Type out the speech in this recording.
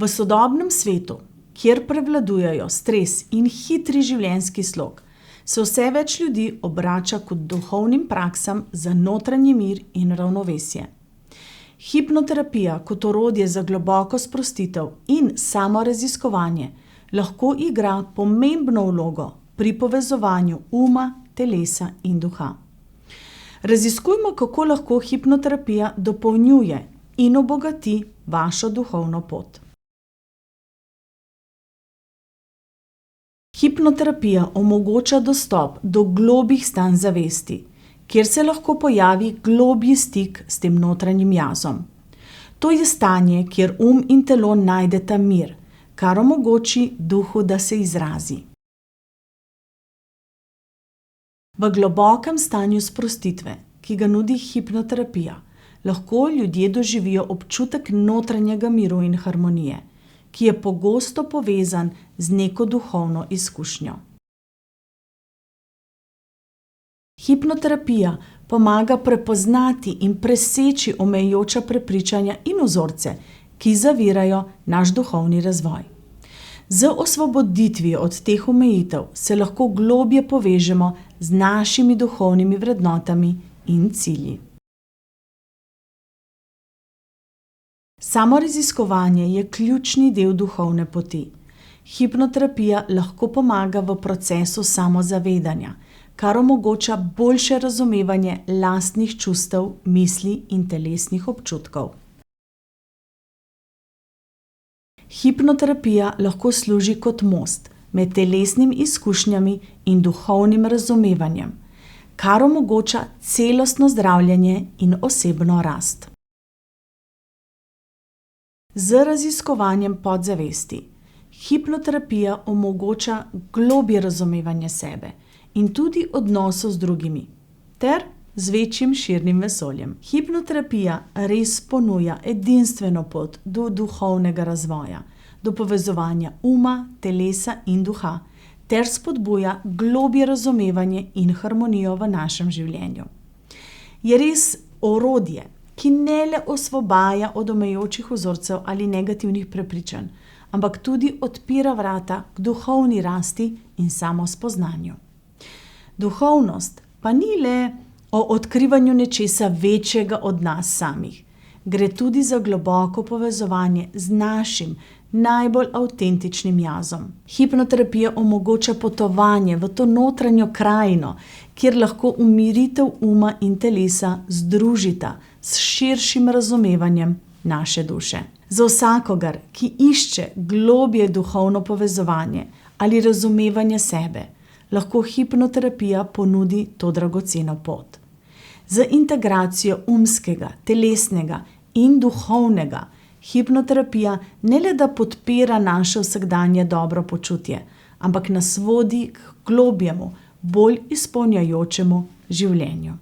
V sodobnem svetu, kjer prevladujejo stres in hitri življenjski slog, se vse več ljudi obrača k duhovnim praksam za notranji mir in ravnovesje. Hipnoterapija kot orodje za globoko sprostitev in samoraziskovanje lahko igra pomembno vlogo pri povezovanju uma, telesa in duha. Raziskujmo, kako lahko hipnoterapija dopolnjuje in obogati vašo duhovno pot. Hipnoterapija omogoča dostop do globjih stanj zavesti, kjer se lahko pojavi globlji stik s tem notranjim jazom. To je stanje, kjer in telo najdeta mir, kar omogoči duhu, da se izrazi. V globokem stanju sprostitve, ki ga nudi hipnoterapija, lahko ljudje doživijo občutek notranjega miru in harmonije, ki je pogosto povezan z neko duhovno izkušnjo. Hipnoterapija pomaga prepoznati in preseči omejujoča prepričanja in vzorce, ki zavirajo naš duhovni razvoj. Z osvoboditvijo od teh omejitev se lahko globje povežemo z našimi duhovnimi vrednotami in cilji. Samoraziskovanje je ključni del duhovne poti. Hipnoterapija lahko pomaga v procesu samozavedanja, kar omogoča boljše razumevanje lastnih čustev, misli in telesnih občutkov. Hipnoterapija lahko služi kot most med telesnimi izkušnjami in duhovnim razumevanjem, kar omogoča celostno zdravljenje in osebno rast. Z raziskovanjem podzavesti hipnoterapija omogoča globje razumevanje sebe in tudi odnosov z drugimi, ter z večjim širnim vesoljem. Hipnoterapija res ponuja edinstveno pot do duhovnega razvoja, do povezovanja uma, telesa in duha, ter spodbuja globje razumevanje in harmonijo v našem življenju. Je res orodje, ki ne le osvobaja od omejujočih vzorcev ali negativnih prepričanj, ampak tudi odpira vrata k duhovni rasti in samospoznanju. Duhovnost pa ni le o odkrivanju nečesa večjega od nas samih. Gre tudi za globoko povezovanje z našim najbolj avtentičnim jazom. Hipnoterapija omogoča potovanje v to notranjo krajino, kjer lahko umiritev uma in telesa združita s širšim razumevanjem naše duše. Za vsakogar, ki išče globje duhovno povezovanje ali razumevanje sebe, lahko hipnoterapija ponudi to dragoceno pot. Z integracijo umskega, telesnega in duhovnega hipnoterapija ne le da podpira naše vsakdanje dobro počutje, ampak nas vodi k globjemu, bolj izpolnjujočemu življenju.